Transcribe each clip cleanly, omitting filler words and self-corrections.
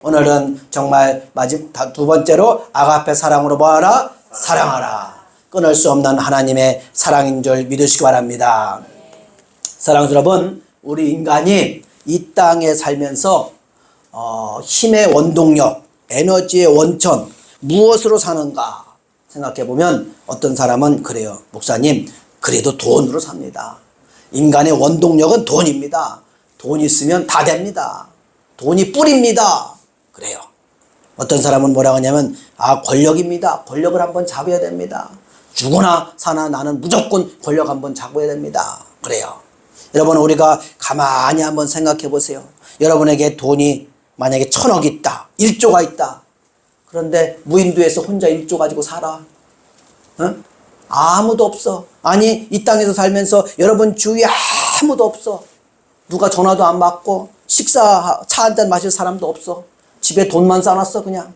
오늘은 정말 두 번째로 아가페 사랑으로 뭐하라? 사랑하라. 끊을 수 없는 하나님의 사랑인 줄 믿으시기 바랍니다. 사랑하는 여러분, 우리 인간이 이 땅에 살면서 힘의 원동력, 에너지의 원천, 무엇으로 사는가 생각해보면 어떤 사람은 그래요. 목사님, 그래도 돈으로 삽니다. 인간의 원동력은 돈입니다. 돈 있으면 다 됩니다. 돈이 뿔입니다. 그래요. 어떤 사람은 뭐라고 하냐면 권력입니다. 권력을 한번 잡아야 됩니다. 죽으나 사나 나는 무조건 권력 한번 잡아야 됩니다. 그래요. 여러분, 우리가 가만히 한번 생각해 보세요. 여러분에게 돈이 만약에 1,000억이 있다, 1조가 있다. 그런데 무인도에서 혼자 1조 가지고 살아. 응? 아무도 없어. 아니, 이 땅에서 살면서 여러분 주위에 아무도 없어. 누가 전화도 안 받고 차 한잔 마실 사람도 없어. 집에 돈만 쌓아놨어. 그냥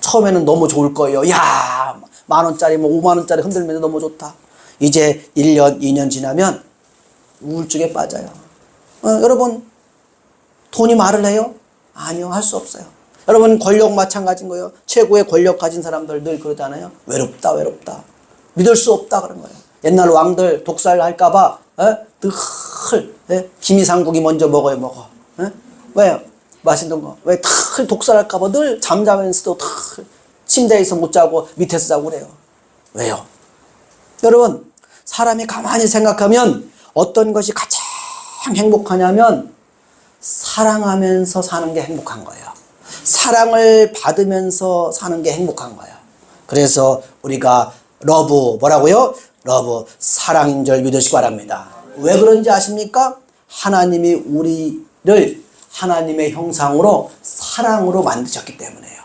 처음에는 너무 좋을 거예요. 야, 10,000원짜리 50,000원짜리 흔들면서 너무 좋다. 이제 1년 2년 지나면 우울증에 빠져요. 여러분, 돈이 말을 해요? 아니요, 할 수 없어요. 여러분, 권력 마찬가지인 거예요. 최고의 권력 가진 사람들 늘 그러잖아요. 외롭다, 외롭다. 믿을 수 없다 그런 거예요. 옛날 왕들 독살할까봐 늘 김이상국이 먼저 먹어요. 왜요? 맛있는 거. 왜 늘 독살할까봐 늘 잠자면서도 늘 침대에서 못 자고 밑에서 자고 그래요. 왜요? 여러분, 사람이 가만히 생각하면 어떤 것이 가장 행복하냐면 사랑하면서 사는 게 행복한 거예요. 사랑을 받으면서 사는 게 행복한 거예요. 그래서 우리가 뭐라고요? 사랑인 줄 믿으시기 바랍니다. 왜 그런지 아십니까? 하나님이 우리를 하나님의 형상으로 사랑으로 만드셨기 때문에요.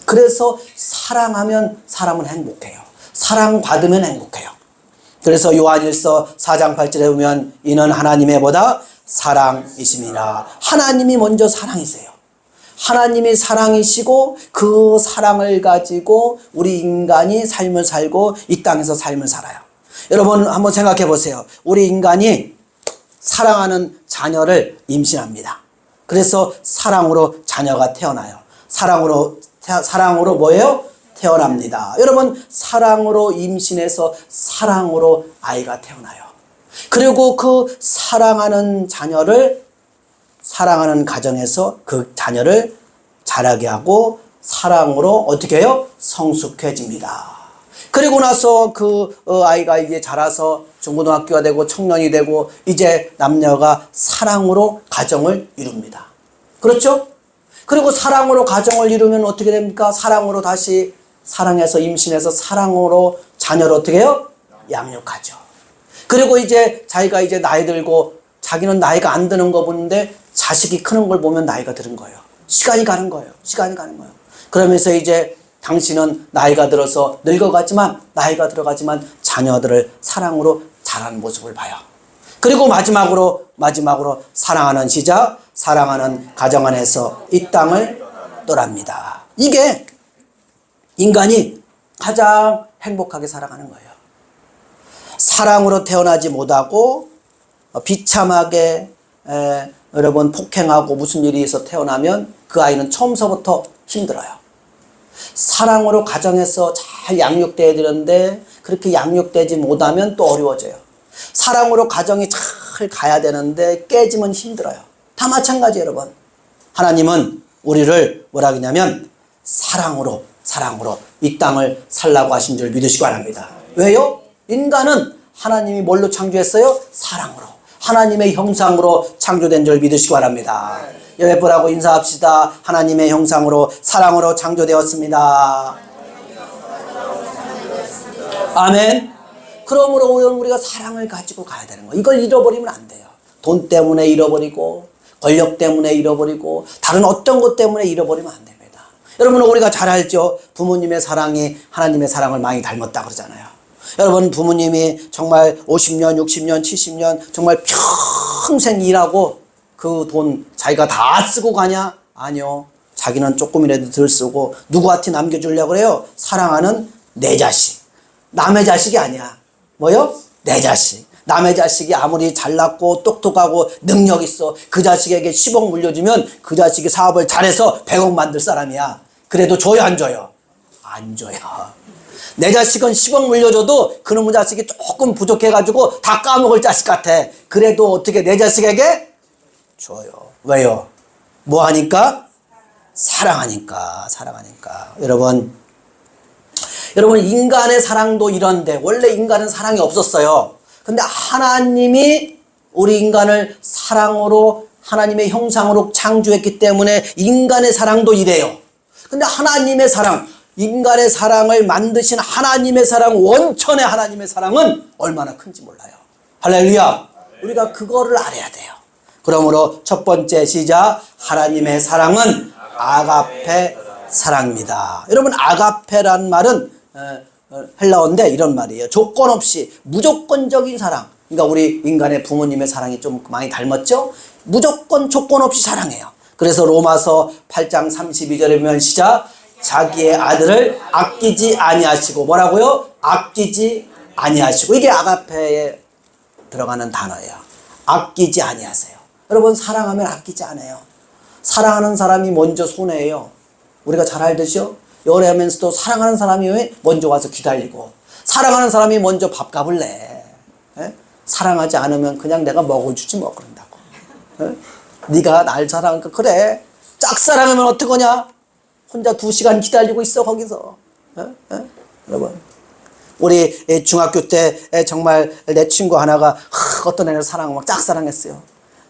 그래서 사랑하면 사람은 행복해요. 사랑받으면 행복해요. 그래서 요한일서 4장 8절에 보면 이는 하나님의 보다 사랑이심이라. 하나님이 먼저 사랑이세요. 하나님이 사랑이시고 그 사랑을 가지고 우리 인간이 삶을 살고 이 땅에서 삶을 살아요. 여러분 한번 생각해 보세요. 우리 인간이 사랑하는 자녀를 임신합니다. 그래서 사랑으로 자녀가 태어나요. 사랑으로 뭐예요? 태어납니다. 여러분, 사랑으로 임신해서 사랑으로 아이가 태어나요. 그리고 그 사랑하는 자녀를 사랑하는 가정에서 그 자녀를 자라게 하고 사랑으로 어떻게 해요? 성숙해집니다. 그리고 나서 그 아이가 이제 자라서 중고등학교가 되고 청년이 되고 이제 남녀가 사랑으로 가정을 이룹니다. 그렇죠? 그리고 사랑으로 가정을 이루면 어떻게 됩니까? 사랑으로 다시 사랑해서 임신해서 사랑으로 자녀를 어떻게 해요? 양육하죠. 그리고 이제 자기가 이제 나이 들고 자기는 나이가 안 드는 거 보는데 자식이 크는 걸 보면 나이가 들은 거예요. 시간이 가는 거예요. 그러면서 이제 당신은 나이가 들어서 나이가 들어가지만 자녀들을 사랑으로 자라는 모습을 봐요. 그리고 마지막으로 사랑하는 시작, 사랑하는 가정 안에서 이 땅을 떠납니다. 이게 인간이 가장 행복하게 살아가는 거예요. 사랑으로 태어나지 못하고 비참하게 여러분 폭행하고 무슨 일이 있어 태어나면 그 아이는 처음서부터 힘들어요. 사랑으로 가정에서 잘 양육돼야 되는데 그렇게 양육되지 못하면 또 어려워져요. 사랑으로 가정이 잘 가야 되는데 깨지면 힘들어요. 다 마찬가지예요. 여러분, 하나님은 우리를 뭐라 하냐면 사랑으로 이 땅을 살라고 하신 줄 믿으시기 바랍니다. 왜요? 인간은 하나님이 뭘로 창조했어요? 사랑으로, 하나님의 형상으로 창조된 줄 믿으시기 바랍니다. 예배보라고 인사합시다. 하나님의 형상으로 사랑으로 창조되었습니다. 아멘. 그러므로 우리가 사랑을 가지고 가야 되는 거예요. 이걸 잃어버리면 안 돼요. 돈 때문에 잃어버리고 권력 때문에 잃어버리고 다른 어떤 것 때문에 잃어버리면 안 됩니다. 여러분, 우리가 잘 알죠? 부모님의 사랑이 하나님의 사랑을 많이 닮았다 그러잖아요. 여러분, 부모님이 정말 50년, 60년, 70년 정말 평생 일하고 그 돈 자기가 다 쓰고 가냐? 아니요. 자기는 조금이라도 덜 쓰고 누구한테 남겨주려고 그래요? 사랑하는 내 자식. 남의 자식이 아니야. 뭐요? 내 자식. 남의 자식이 아무리 잘났고 똑똑하고 능력 있어 그 자식에게 10억 물려주면 그 자식이 사업을 잘해서 100억 만들 사람이야. 그래도 줘요 안 줘요? 안 줘요. 내 자식은 10억 물려줘도 그놈의 자식이 조금 부족해가지고 다 까먹을 자식 같아. 그래도 어떻게 내 자식에게 줘요. 왜요? 뭐 하니까? 사랑하니까. 여러분 인간의 사랑도 이런데 원래 인간은 사랑이 없었어요. 근데 하나님이 우리 인간을 사랑으로 하나님의 형상으로 창조했기 때문에 인간의 사랑도 이래요. 근데 하나님의 사랑, 인간의 사랑을 만드신 하나님의 사랑, 원천의 하나님의 사랑은 얼마나 큰지 몰라요. 할렐루야. 우리가 그거를 알아야 돼요. 그러므로 첫 번째 시작. 하나님의 사랑은 아가페 사랑입니다. 여러분 아가페란 말은 헬라어인데 이런 말이에요. 조건 없이 무조건적인 사랑. 그러니까 우리 인간의 부모님의 사랑이 좀 많이 닮았죠? 무조건 조건 없이 사랑해요. 그래서 로마서 8장 32절에 보면 시작. 자기의 아들을 아끼지 아니하시고 뭐라고요? 아끼지 아니하시고. 이게 아가페에 들어가는 단어예요. 아끼지 아니하세요. 여러분 사랑하면 아끼지 않아요. 사랑하는 사람이 먼저 손해예요. 우리가 잘 알듯이요. 연애하면서도 사랑하는 사람이 먼저 와서 기다리고 사랑하는 사람이 먼저 밥값을 내. 에? 사랑하지 않으면 그냥 내가 먹어주지 뭐 그런다고. 에? 네가 날 사랑하니까 그래. 짝사랑하면 어떡하냐? 혼자 2시간 기다리고 있어 거기서. 여러분 우리 중학교 때 정말 내 친구 하나가 어떤 애를 사랑하고 막 짝사랑했어요.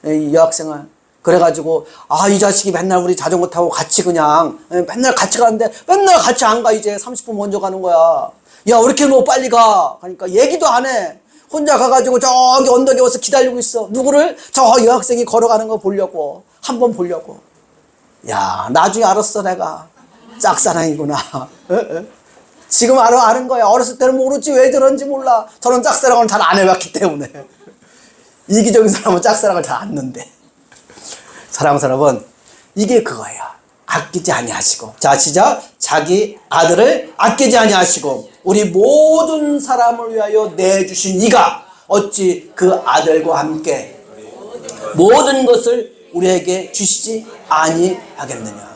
여학생을. 그래가지고 이 자식이 맨날 우리 자전거 타고 같이 그냥 맨날 같이 가는데 맨날 같이 안 가. 이제 30분 먼저 가는 거야. 야 왜 이렇게 너 빨리 가? 그러니까 얘기도 안 해. 혼자 가가지고 저기 언덕에 와서 기다리고 있어. 누구를? 저 여학생이 걸어가는 거 보려고. 한번 보려고. 야 나중에 알았어 내가. 짝사랑이구나. 지금 아는 거야. 어렸을 때는 모르지 왜 저런지 몰라. 저는 짝사랑을 잘 안 해봤기 때문에. 이기적인 사람은 짝사랑을 잘 안 넣는데. 사랑하는 사람은 이게 그거예요. 아끼지 아니하시고. 자 시작. 자기 아들을 아끼지 아니하시고 우리 모든 사람을 위하여 내주신 이가 어찌 그 아들과 함께 모든 것을 우리에게 주시지 아니하겠느냐.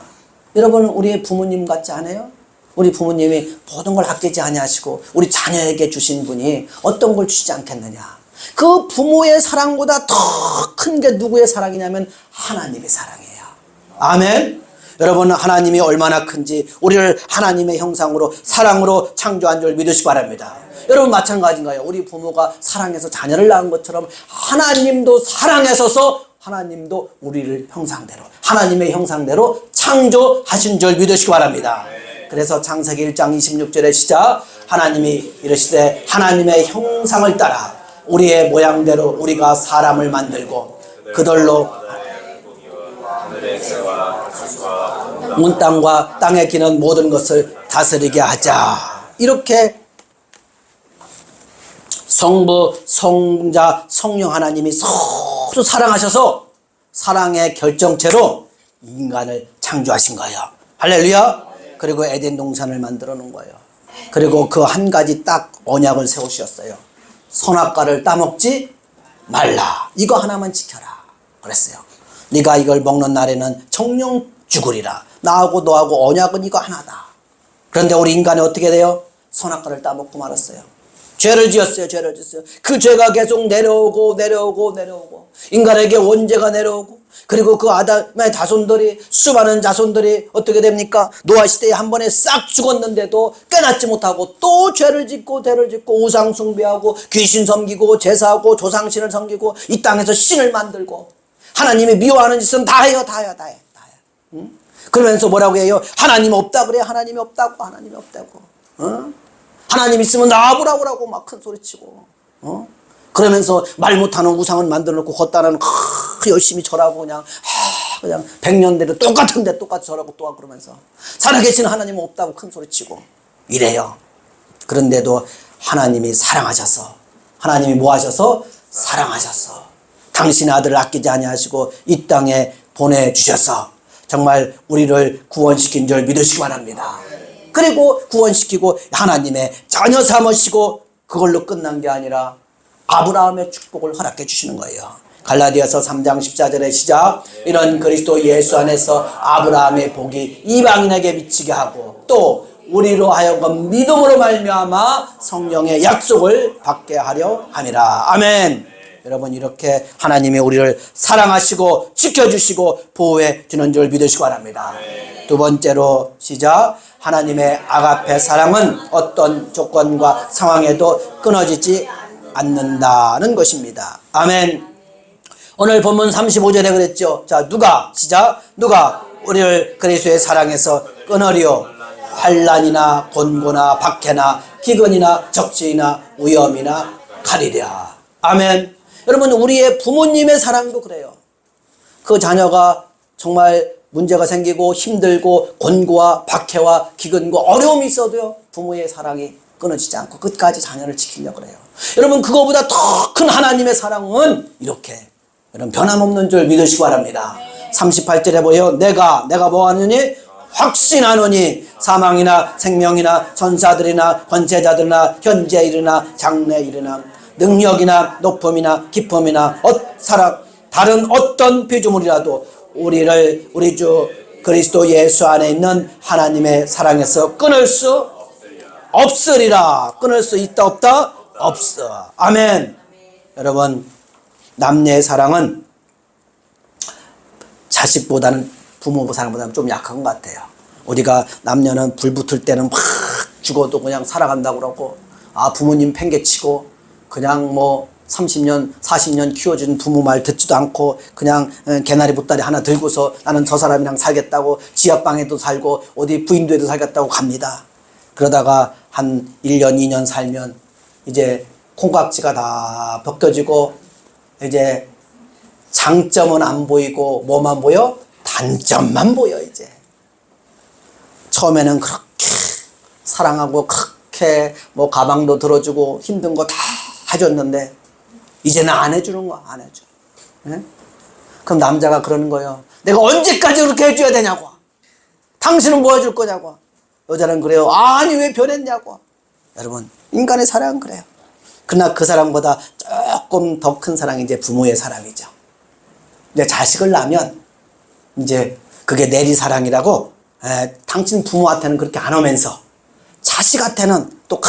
여러분 우리의 부모님 같지 않아요? 우리 부모님이 모든 걸 아끼지 아니하시고 우리 자녀에게 주신 분이 어떤 걸 주시지 않겠느냐. 그 부모의 사랑보다 더 큰 게 누구의 사랑이냐면 하나님의 사랑이에요. 아멘. 여러분 하나님이 얼마나 큰지 우리를 하나님의 형상으로 사랑으로 창조한 줄 믿으시기 바랍니다. 여러분 마찬가지인가요? 우리 부모가 사랑해서 자녀를 낳은 것처럼 하나님도 사랑하셔서 하나님도 우리를 형상대로 하나님의 형상대로 창조하신 줄 믿으시기 바랍니다. 그래서 창세기 1장 26절에 시작. 하나님이 이르시되 하나님의 형상을 따라 우리의 모양대로 우리가 사람을 만들고 그들로 온 땅과 땅에 기는 모든 것을 다스리게 하자. 이렇게 성부, 성자, 성령 하나님이 서로 사랑하셔서 사랑의 결정체로 인간을 창조하신 거예요. 할렐루야. 그리고 에덴 동산을 만들어 놓은 거예요. 그리고 그 한 가지 딱 언약을 세우셨어요. 선악과를 따먹지 말라. 이거 하나만 지켜라 그랬어요. 네가 이걸 먹는 날에는 정령 죽으리라. 나하고 너하고 언약은 이거 하나다. 그런데 우리 인간이 어떻게 돼요? 선악과를 따먹고 말았어요. 죄를 지었어요. 그 죄가 계속 내려오고 인간에게 원죄가 내려오고 그리고 그 아담의 자손들이 수많은 자손들이 어떻게 됩니까? 노아 시대에 한 번에 싹 죽었는데도 깨닫지 못하고 또 죄를 짓고 우상 숭배하고 귀신 섬기고 제사하고 조상신을 섬기고 이 땅에서 신을 만들고 하나님이 미워하는 짓은 다 해요. 응? 그러면서 뭐라고 해요? 하나님 없다 그래. 하나님이 없다고. 하나님 있으면 나와보라고 막 큰 소리치고 그러면서 말 못하는 우상을 만들어 놓고 걷다는 열심히 절하고 그냥 100년대로 똑같은데 똑같이 절하고 또 하고 그러면서 살아계신 하나님은 없다고 큰 소리치고 이래요. 그런데도 하나님이 사랑하셔서 하나님이 뭐 하셔서? 사랑하셔서 당신의 아들을 아끼지 아니하시고 이 땅에 보내주셔서 정말 우리를 구원시킨 줄 믿으시기 바랍니다. 그리고 구원시키고 하나님의 자녀 삼으시고 그걸로 끝난 게 아니라 아브라함의 축복을 허락해 주시는 거예요. 갈라디아서 3장 14절의 시작. 이런 그리스도 예수 안에서 아브라함의 복이 이방인에게 미치게 하고 또 우리로 하여금 믿음으로 말미암아 성령의 약속을 받게 하려 함이라. 아멘. 여러분, 이렇게 하나님이 우리를 사랑하시고 지켜주시고 보호해 주는 줄 믿으시기 바랍니다. 두 번째로 시작. 하나님의 아가페 사랑은 어떤 조건과 상황에도 끊어지지 않는다는 것입니다. 아멘. 오늘 본문 35절에 그랬죠. 자, 누가 시작. 누가 우리를 그리스도의 사랑에서 끊으리요. 환난이나 곤고나 박해나 기근이나 적신이나 위험이나 가리랴. 아멘. 여러분, 우리의 부모님의 사랑도 그래요. 그 자녀가 정말 문제가 생기고 힘들고 곤고와 박해와 기근과 어려움이 있어도요, 부모의 사랑이 끊어지지 않고 끝까지 자녀를 지키려고 그래요. 여러분, 그거보다 더 큰 하나님의 사랑은 이렇게 여러분 변함없는 줄 믿으시기 바랍니다. 38절에 보여 내가 뭐하느니 확신하노니 사망이나 생명이나 천사들이나 권세자들이나 현재 일이나 장래 일이나 능력이나 높음이나 깊음이나 다른 어떤 피조물이라도 우리를 우리 주 그리스도 예수 안에 있는 하나님의 사랑에서 끊을 수 없으리라. 끊을 수 있다 없다? 없어. 아멘. 여러분, 남녀의 사랑은 자식보다는 부모 사랑보다는 좀 약한 것 같아요. 우리가 남녀는 불 붙을 때는 막 죽어도 그냥 살아간다고 그러고, 부모님 팽개치고 그냥 뭐 30년 40년 키워준 부모 말 듣지도 않고 그냥 개나리 보따리 하나 들고서 나는 저 사람이랑 살겠다고 지하방에도 살고 어디 부인도에도 살겠다고 갑니다. 그러다가 한 1년 2년 살면 이제 콩깍지가 다 벗겨지고 이제 장점은 안 보이고 뭐만 보여? 단점만 보여. 이제 처음에는 그렇게 사랑하고 그렇게 뭐 가방도 들어주고 힘든 거 다 해줬는데 이제는 안 해주는 거야. 안 해줘. 네? 그럼 남자가 그러는 거예요. 내가 언제까지 그렇게 해줘야 되냐고. 당신은 뭐 해줄 거냐고. 여자는 그래요. 아니 왜 변했냐고. 여러분, 인간의 사랑은 그래요. 그러나 그 사랑보다 조금 더 큰 사랑이 이제 부모의 사랑이죠. 이제 자식을 낳으면 이제 그게 내리사랑이라고, 당신 부모한테는 그렇게 안 하면서 자식한테는 또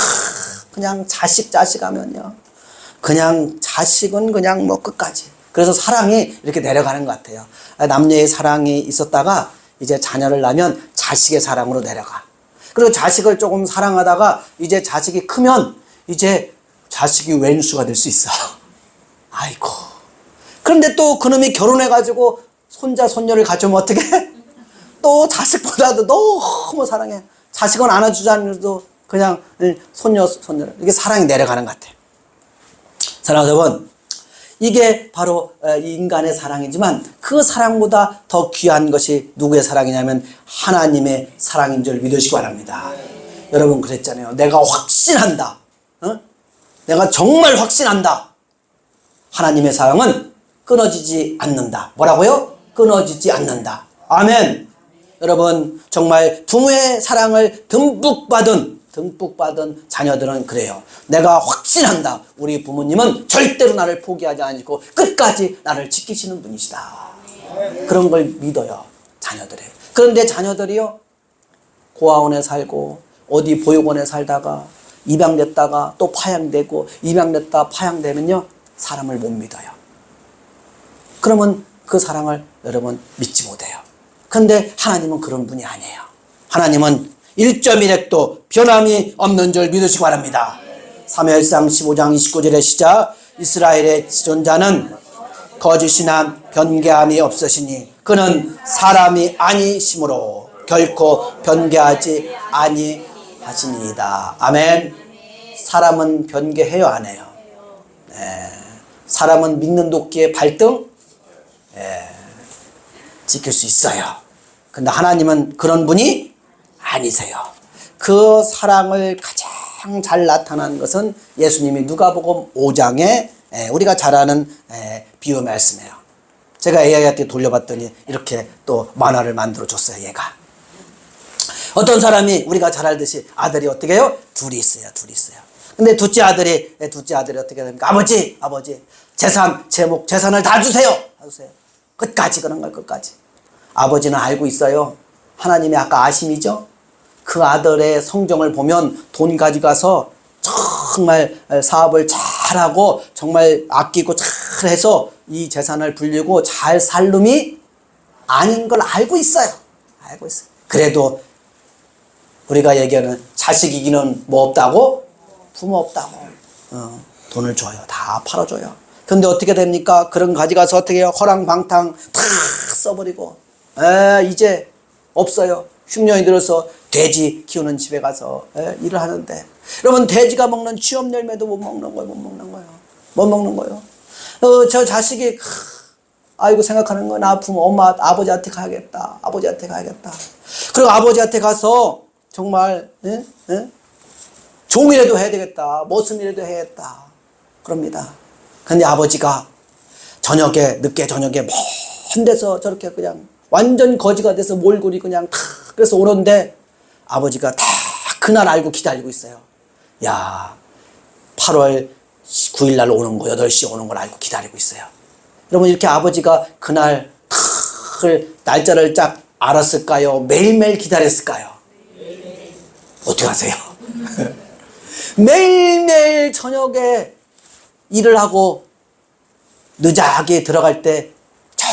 그냥 자식 하면요, 그냥 자식은 그냥 뭐 끝까지. 그래서 사랑이 이렇게 내려가는 것 같아요. 남녀의 사랑이 있었다가 이제 자녀를 낳으면 자식의 사랑으로 내려가. 그리고 자식을 조금 사랑하다가 이제 자식이 크면 이제 자식이 왼수가 될 수 있어. 아이고. 그런데 또 그놈이 결혼해가지고 손자 손녀를 가져오면 어떻게? 또 자식보다도 너무 사랑해. 자식은 안아주자는데도 그냥 손녀를. 이게 사랑이 내려가는 것 같아요. 사랑하는 여러분, 이게 바로 인간의 사랑이지만 그 사랑보다 더 귀한 것이 누구의 사랑이냐면 하나님의 사랑인 줄 믿으시기 바랍니다. 여러분 그랬잖아요. 내가 확신한다. 내가 정말 확신한다. 하나님의 사랑은 끊어지지 않는다. 뭐라고요? 끊어지지 않는다. 아멘. 여러분, 정말 부모의 사랑을 듬뿍 받은 자녀들은 그래요. 내가 확신한다. 우리 부모님은 절대로 나를 포기하지 않고 끝까지 나를 지키시는 분이시다. 그런 걸 믿어요, 자녀들이. 그런데 자녀들이요, 고아원에 살고 어디 보육원에 살다가 입양됐다가 또 파양되고 입양됐다 파양되면요, 사람을 못 믿어요. 그러면 그 사랑을 여러분 믿지 못해요. 그런데 하나님은 그런 분이 아니에요. 하나님은 1.1핵도 변함이 없는 줄 믿으시기 바랍니다. 사무엘상 15장 29절의 시작. 이스라엘의 지존자는 거짓이나 변개함이 없으시니 그는 사람이 아니심으로 결코 변개하지 아니하시니이다. 아멘. 사람은 변개해요, 안 해요? 네. 사람은 믿는 도끼에 발등 지킬 수 있어요. 근데 하나님은 그런 분이 아니세요. 그 사랑을 가장 잘 나타난 것은 예수님이 누가복음 5장에 우리가 잘 아는 비유 말씀이에요. 제가 AI한테 돌려봤더니 이렇게 또 만화를 만들어줬어요. 얘가 어떤 사람이 우리가 잘 알듯이 아들이 어떻게 해요? 둘이 있어요. 근데 둘째 아들이 어떻게 됩니까? 아버지 재산을 다 주세요. 끝까지 그런 거예요. 끝까지. 아버지는 알고 있어요. 하나님의 아까 아심이죠. 그 아들의 성정을 보면 돈 가져가서 정말 사업을 잘하고 정말 아끼고 잘해서 이 재산을 불리고 잘 살 놈이 아닌 걸 알고 있어요. 그래도 우리가 얘기하는 자식 이기는 뭐 없다고? 부모 없다고. 돈을 줘요. 다 팔아줘요. 근데 어떻게 됩니까? 그런 가져가서 어떻게 해요? 허랑방탕 다 써버리고 이제 없어요. 흉년이 들어서 돼지 키우는 집에 가서 일을 하는데, 여러분 돼지가 먹는 취업 열매도 못 먹는 거예요. 저 자식이 아이고 생각하는 거야. 나 부모 엄마 아버지한테 가야겠다. 그리고 아버지한테 가서 정말 종이라도 해야 되겠다. 무슨 일이라도 해야겠다. 그럽니다. 근데 아버지가 늦게 저녁에 먼 데서 저렇게 그냥 완전 거지가 돼서 몰골이 그냥 그래서 오는데 아버지가 다 그날 알고 기다리고 있어요. 야, 8월 9일 날 오는 거 8시 오는 걸 알고 기다리고 있어요. 여러분 이렇게 아버지가 그날 날짜를 딱 알았을까요? 매일매일 기다렸을까요? 어떻게 하세요? 매일매일 저녁에 일을 하고 늦게 들어갈 때 저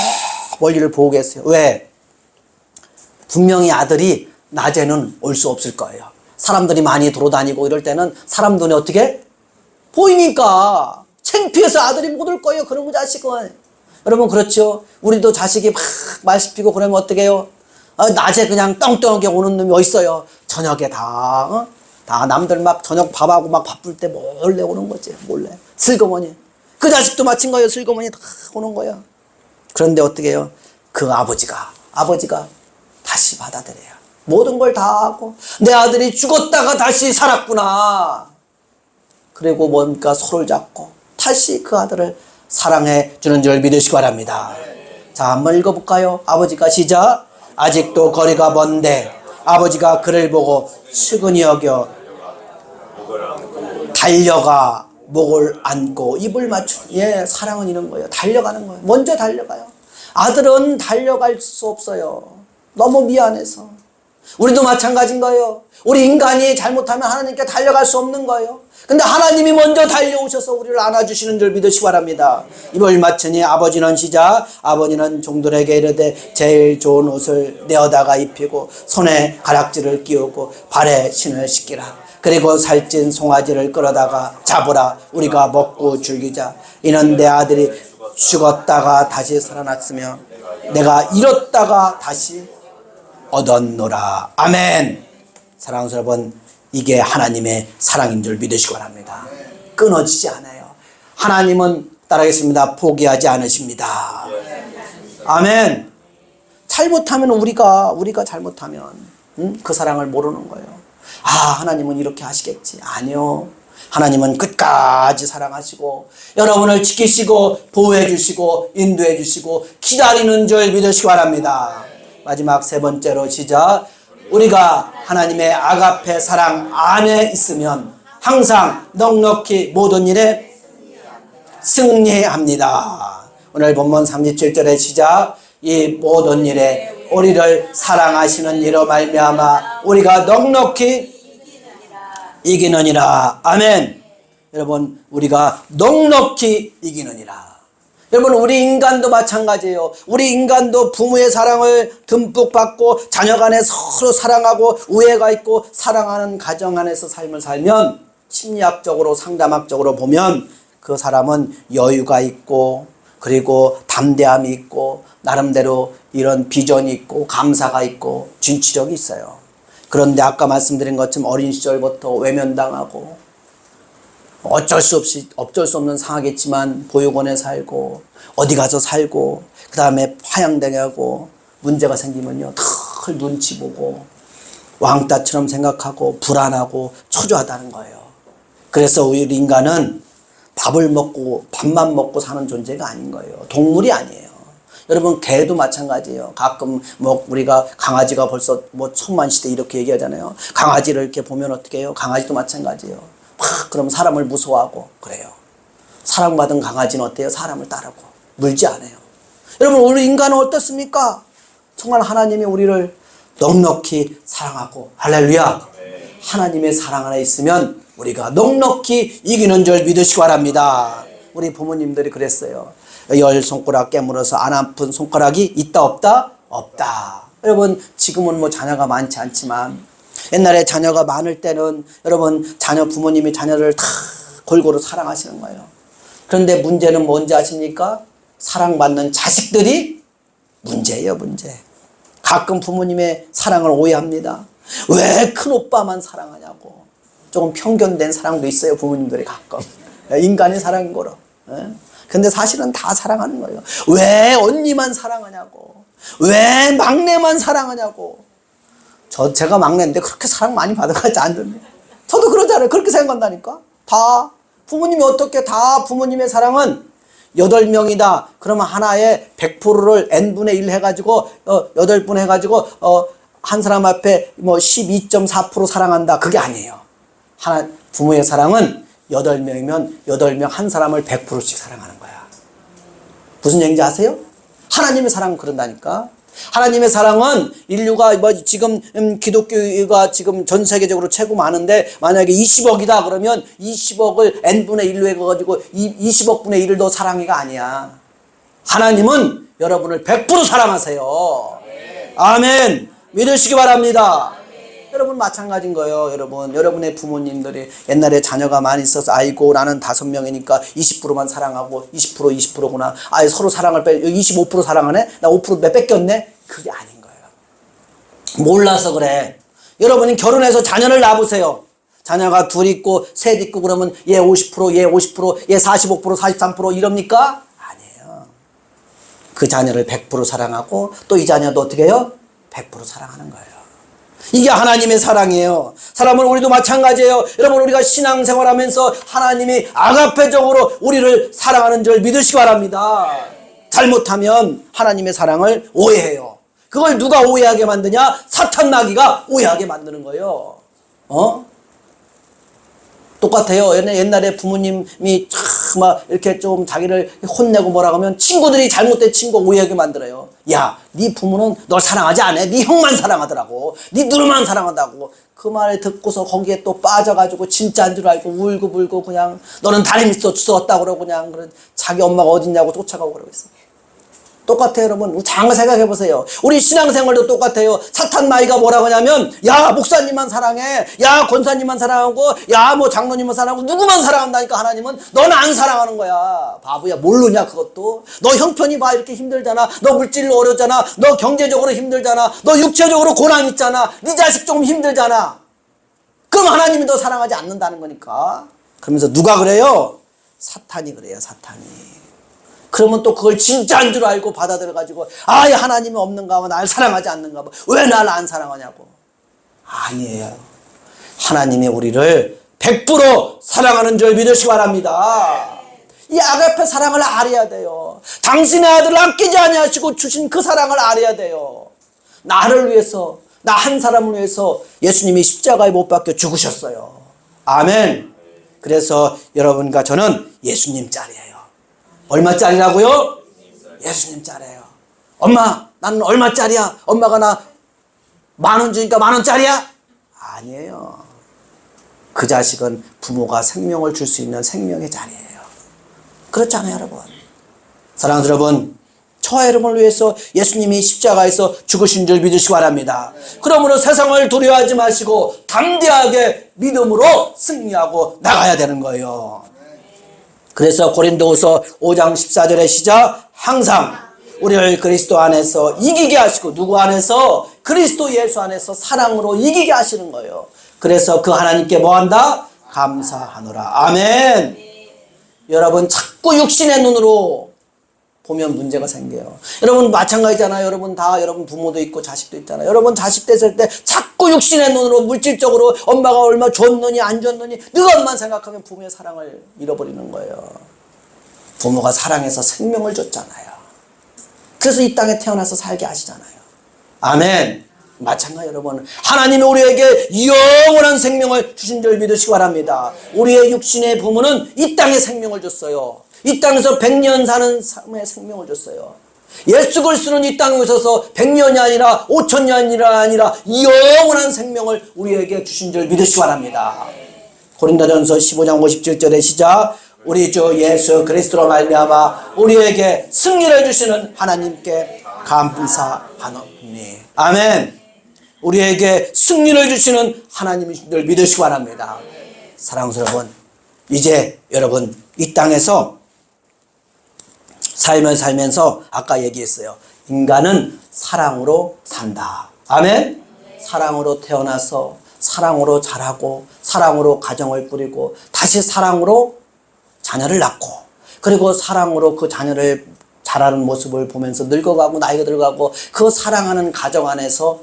멀리를 보고 계세요. 왜? 분명히 아들이 낮에는 올 수 없을 거예요. 사람들이 많이 돌아다니고 이럴 때는 사람 눈에 어떻게? 보이니까 창피해서 아들이 못 올 거예요. 그런 거 자식은. 여러분 그렇죠? 우리도 자식이 막 말 씹히고 그러면 어떻게 해요? 낮에 그냥 떵떵하게 오는 놈이 어딨어요? 저녁에 다 남들 막 저녁 밥하고 막 바쁠 때 몰래 오는 거지. 몰래. 슬그머니. 그 자식도 마친 거예요. 슬그머니 다 오는 거예요. 그런데 어떻게 해요? 그 아버지가 다시 받아들여요. 모든 걸 다 하고 내 아들이 죽었다가 다시 살았구나. 그리고 뭔가 손을 잡고 다시 그 아들을 사랑해 주는 줄 믿으시기 바랍니다. 자, 한번 읽어볼까요? 아버지가 시작. 아직도 거리가 먼데 아버지가 그를 보고 측은히 여겨 달려가 목을 안고 입을 맞추. 사랑은 이런 거예요. 달려가는 거예요. 먼저 달려가요. 아들은 달려갈 수 없어요. 너무 미안해서. 우리도 마찬가지인 거예요. 우리 인간이 잘못하면 하나님께 달려갈 수 없는 거예요. 근데 하나님이 먼저 달려오셔서 우리를 안아주시는 줄 믿으시기 바랍니다. 입을 맞추니 아버지는 시작. 아버지는 종들에게 이르되 제일 좋은 옷을 내어다가 입히고 손에 가락지를 끼우고 발에 신을 씻기라. 그리고 살찐 송아지를 끌어다가 잡으라. 우리가 먹고 즐기자. 이는 내 아들이 죽었다가 다시 살아났으며 내가 잃었다가 다시 얻었노라. 아멘. 사랑하는 여러분, 이게 하나님의 사랑인 줄 믿으시기 바랍니다. 끊어지지 않아요. 하나님은 따라하겠습니다. 포기하지 않으십니다. 아멘. 잘못하면 우리가 잘못하면 그 사랑을 모르는 거예요. 하나님은 이렇게 하시겠지. 아니요. 하나님은 끝까지 사랑하시고 여러분을 지키시고 보호해 주시고 인도해 주시고 기다리는 줄 믿으시기 바랍니다. 마지막 세 번째로 시작. 우리가 하나님의 아가페 사랑 안에 있으면 항상 넉넉히 모든 일에 승리합니다. 오늘 본문 37절의 시작. 이 모든 일에 우리를 사랑하시는 이로 말미암아 우리가 넉넉히 이기느니라. 아멘. 여러분 우리가 넉넉히 이기느니라. 여러분 우리 인간도 마찬가지예요. 우리 인간도 부모의 사랑을 듬뿍 받고 자녀 간에 서로 사랑하고 우애가 있고 사랑하는 가정 안에서 삶을 살면 심리학적으로 상담학적으로 보면 그 사람은 여유가 있고 그리고 담대함이 있고 나름대로 이런 비전이 있고 감사가 있고 진취력이 있어요. 그런데 아까 말씀드린 것처럼 어린 시절부터 외면당하고 어쩔 수 없는 상하겠지만 보육원에 살고 어디 가서 살고 그 다음에 파양당하고 문제가 생기면요 늘 눈치 보고 왕따처럼 생각하고 불안하고 초조하다는 거예요. 그래서 우리 인간은 밥만 먹고 사는 존재가 아닌 거예요. 동물이 아니에요. 여러분 개도 마찬가지예요. 가끔 우리가 강아지가 벌써 천만 시대 이렇게 얘기하잖아요. 강아지를 이렇게 보면 어떻게 해요? 강아지도 마찬가지예요. 그럼 사람을 무서워하고 그래요. 사랑받은 강아지는 어때요? 사람을 따르고 물지 않아요. 여러분, 우리 인간은 어떻습니까? 정말 하나님이 우리를 넉넉히 사랑하고, 할렐루야, 하나님의 사랑 안에 있으면 우리가 넉넉히 이기는 줄 믿으시기 바랍니다. 우리 부모님들이 그랬어요. 10손가락 깨물어서 안 아픈 손가락이 있다 없다? 없다. 여러분, 지금은 뭐 자녀가 많지 않지만 옛날에 자녀가 많을 때는 여러분, 부모님이 자녀를 다 골고루 사랑하시는 거예요. 그런데 문제는 뭔지 아십니까? 사랑받는 자식들이 문제예요, 문제. 가끔 부모님의 사랑을 오해합니다. 왜 큰오빠만 사랑하냐고. 조금 편견된 사랑도 있어요, 부모님들이 가끔. 인간의 사랑인 거로. 근데 사실은 다 사랑하는 거예요. 왜 언니만 사랑하냐고. 왜 막내만 사랑하냐고. 제가 막내인데 그렇게 사랑 많이 받아가지 않던데. 저도 그러잖아요. 그렇게 생각한다니까. 다 부모님이 어떻게 다 부모님의 사랑은 8명이다. 그러면 하나에 100%를 n분의 1 해가지고 8분 해가지고 한 사람 앞에 뭐 12.4% 사랑한다. 그게 아니에요. 부모의 사랑은 8명이면 8명 한 사람을 100%씩 사랑하는 거야. 무슨 얘기인지 아세요? 하나님의 사랑은 그런다니까. 하나님의 사랑은 인류가 지금 기독교가 지금 전 세계적으로 최고 많은데 만약에 20억이다 그러면 20억을 n분의 1로 해가지고 20억분의 1을 더 사랑해가 아니야. 하나님은 여러분을 100% 사랑하세요. 아멘. 믿으시기 바랍니다. 여러분 마찬가지인 거예요. 여러분의 부모님들이 옛날에 자녀가 많이 있어서 아이고 나는 5명이니까 20%만 사랑하고 20%구나. 아예 서로 사랑을 25% 사랑하네? 나 5% 뺏겼네? 그게 아닌 거예요. 몰라서 그래. 여러분이 결혼해서 자녀를 낳아보세요. 자녀가 둘 있고 셋 있고 그러면 얘 50%, 얘 50%, 얘 45%, 43% 이럽니까? 아니에요. 그 자녀를 100% 사랑하고 또 이 자녀도 어떻게 해요? 100% 사랑하는 거예요. 이게 하나님의 사랑이에요. 사람은 우리도 마찬가지예요. 여러분, 우리가 신앙생활하면서 하나님이 아가페적으로 우리를 사랑하는 줄 믿으시기 바랍니다. 잘못하면 하나님의 사랑을 오해해요. 그걸 누가 오해하게 만드냐? 사탄 마귀가 오해하게 만드는 거예요. 똑같아요. 옛날에 부모님이 막 이렇게 좀 자기를 혼내고 뭐라고 하면 친구들이 잘못된 친구 오해하게 만들어요. 야, 네 부모는 널 사랑하지 않아. 네 형만 사랑하더라고. 네 누나만 사랑한다고. 그 말을 듣고서 거기에 또 빠져가지고 진짜인 줄 알고 울고 그냥 너는 다리 밑에 주웠다 그러고 그냥 자기 엄마가 어딨냐고 쫓아가고 그러고 있어요. 똑같아요, 여러분. 잘 생각해 보세요. 우리 신앙생활도 똑같아요. 사탄 마귀가 뭐라고 하냐면, 야, 목사님만 사랑해. 야, 권사님만 사랑하고, 야, 뭐 장로님만 사랑하고, 누구만 사랑한다니까 하나님은 너는 안 사랑하는 거야. 바보야, 모르냐, 그것도. 너 형편이 봐, 이렇게 힘들잖아. 너 물질로 어렵잖아. 너 경제적으로 힘들잖아. 너 육체적으로 고난 있잖아. 네 자식 조금 힘들잖아. 그럼 하나님이 너 사랑하지 않는다는 거니까. 그러면서 누가 그래요? 사탄이 그래요, 사탄이. 그러면 또 그걸 진짜인 줄 알고 받아들여가지고 아예 하나님이 없는가 봐, 날 사랑하지 않는가 봐, 왜 날 안 사랑하냐고. 아니에요. 하나님이 우리를 100% 사랑하는 줄 믿으시기 바랍니다. 이 아가페 사랑을 알아야 돼요. 당신의 아들을 아끼지 아니하시고 주신 그 사랑을 알아야 돼요. 나를 위해서, 나 한 사람을 위해서 예수님이 십자가에 못 박혀 죽으셨어요. 아멘. 그래서 여러분과 저는 예수님 짤이에요. 얼마짜리라고요? 예수님짜리예요. 엄마, 나는 얼마짜리야? 엄마가 나 10,000원 주니까 10,000원짜리야? 아니에요. 그 자식은 부모가 생명을 줄 수 있는 생명의 자리예요. 그렇잖아요, 여러분. 사랑하는 여러분, 저와 여러분을 위해서 예수님이 십자가에서 죽으신 줄 믿으시기 바랍니다. 그러므로 세상을 두려워하지 마시고 담대하게 믿음으로 승리하고 나가야 되는 거예요. 그래서 고린도후서 5장 14절의 시작, 항상 우리를 그리스도 안에서 이기게 하시고, 누구 안에서? 그리스도 예수 안에서 사랑으로 이기게 하시는 거예요. 그래서 그 하나님께 뭐한다? 감사하노라. 아멘. 여러분, 자꾸 육신의 눈으로 보면 문제가 생겨요. 여러분 마찬가지잖아요. 여러분 부모도 있고 자식도 있잖아요. 여러분 자식 됐을 때 자꾸 육신의 눈으로 물질적으로 엄마가 얼마 줬느니 안 줬느니 그것만 생각하면 부모의 사랑을 잃어버리는 거예요. 부모가 사랑해서 생명을 줬잖아요. 그래서 이 땅에 태어나서 살게 하시잖아요. 아멘. 마찬가지 여러분, 하나님이 우리에게 영원한 생명을 주신 줄 믿으시기 바랍니다. 우리의 육신의 부모는 이 땅에 생명을 줬어요. 이 땅에서 100년 사는 삶의 생명을 줬어요. 예수 그리스도는 이 땅에 오셔서 100년이 아니라 5000년이 아니라 영원한 생명을 우리에게 주신 줄 믿으시기 바랍니다. 고린도전서 15장 57절의 시작. 우리 주 예수 그리스도로 말미암아 우리에게 승리를 주시는 하나님께 감사하노니. 아멘. 우리에게 승리를 주시는 하나님이신 줄 믿으시기 바랍니다. 사랑하는 여러분, 이제 여러분 이 땅에서 삶을 살면서 아까 얘기했어요. 인간은 사랑으로 산다. 아멘. 사랑으로 태어나서 사랑으로 자라고 사랑으로 가정을 꾸리고 다시 사랑으로 자녀를 낳고 그리고 사랑으로 그 자녀를 자라는 모습을 보면서 늙어가고 나이가 들어가고 그 사랑하는 가정 안에서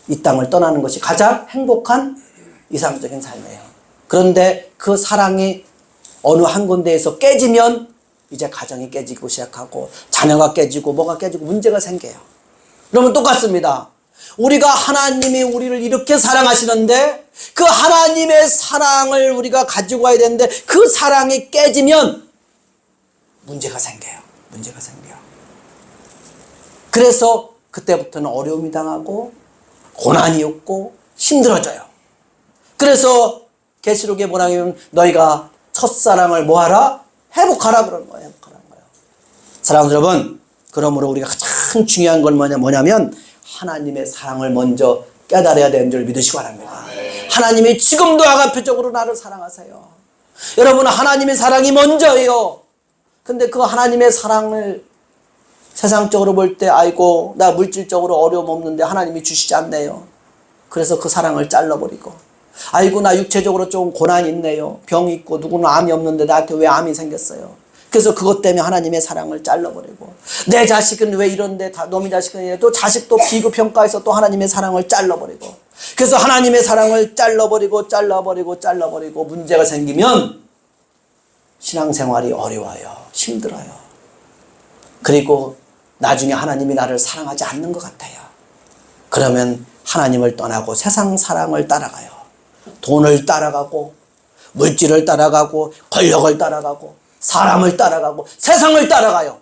이 땅을 떠나는 것이 가장 행복한 이상적인 삶이에요. 그런데 그 사랑이 어느 한 군데에서 깨지면 이제 가정이 깨지고 시작하고 자녀가 깨지고 뭐가 깨지고 문제가 생겨요. 그러면 똑같습니다. 우리가 하나님이 우리를 이렇게 사랑하시는데 그 하나님의 사랑을 우리가 가지고 와야 되는데 그 사랑이 깨지면 문제가 생겨요. 문제가 생겨요. 그래서 그때부터는 어려움이 당하고 고난이 없고 힘들어져요. 그래서 계시록에 뭐라 하면 너희가 첫사랑을 뭐하라? 회복하라 그러는 거예요. 회복하라는 거예요. 사랑하는 여러분, 그러므로 우리가 가장 중요한 건 뭐냐면 하나님의 사랑을 먼저 깨달아야 되는 줄 믿으시기 바랍니다. 하나님이 지금도 아가페적으로 나를 사랑하세요. 여러분, 하나님의 사랑이 먼저예요. 근데 그 하나님의 사랑을 세상적으로 볼 때 아이고 나 물질적으로 어려움 없는데 하나님이 주시지 않네요. 그래서 그 사랑을 잘라버리고 아이고 나 육체적으로 좀 고난이 있네요. 병이 있고 누구는 암이 없는데 나한테 왜 암이 생겼어요. 그래서 그것 때문에 하나님의 사랑을 잘라버리고 내 자식은 왜 이런데 다 놈의 자식은 또 자식도 비교평가해서 또 하나님의 사랑을 잘라버리고 그래서 하나님의 사랑을 잘라버리고 문제가 생기면 신앙생활이 어려워요. 힘들어요. 그리고 나중에 하나님이 나를 사랑하지 않는 것 같아요. 그러면 하나님을 떠나고 세상 사랑을 따라가요. 돈을 따라가고 물질을 따라가고 권력을 따라가고 사람을 따라가고 세상을 따라가요.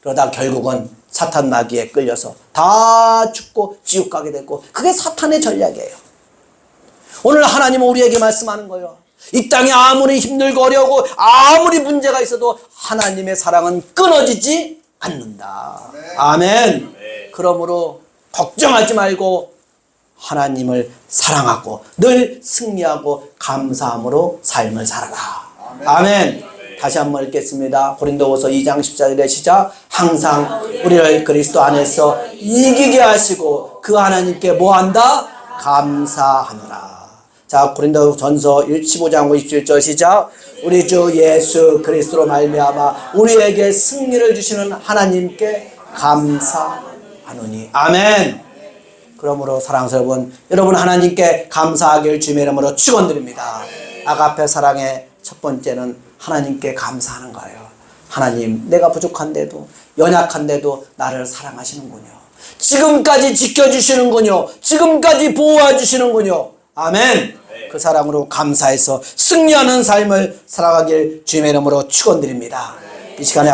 그러다 결국은 사탄 마귀에 끌려서 다 죽고 지옥 가게 되고 그게 사탄의 전략이에요. 오늘 하나님은 우리에게 말씀하는 거예요. 이 땅에 아무리 힘들고 어려우고 아무리 문제가 있어도 하나님의 사랑은 끊어지지 않는다. 아멘. 그러므로 걱정하지 말고 하나님을 사랑하고 늘 승리하고 감사함으로 삶을 살아라. 아멘. 다시 한번 읽겠습니다. 고린도후서 2장 14절의 시작. 항상 우리를 그리스도 안에서 이기게 하시고 그 하나님께 뭐한다? 감사하노라. 자, 고린도전서 15장 57절 시작. 우리 주 예수 그리스도로 말미암아 우리에게 승리를 주시는 하나님께 감사하노니. 아멘. 그러므로 사랑스러운 여러분, 하나님께 감사하길 주님의 이름으로 축원드립니다. 아가페 사랑의 첫 번째는 하나님께 감사하는 거예요. 하나님, 내가 부족한데도 연약한데도 나를 사랑하시는군요. 지금까지 지켜주시는군요. 지금까지 보호해 주시는군요. 아멘. 그 사랑으로 감사해서 승리하는 삶을 살아가길 주님의 이름으로 축원드립니다. 이 시간에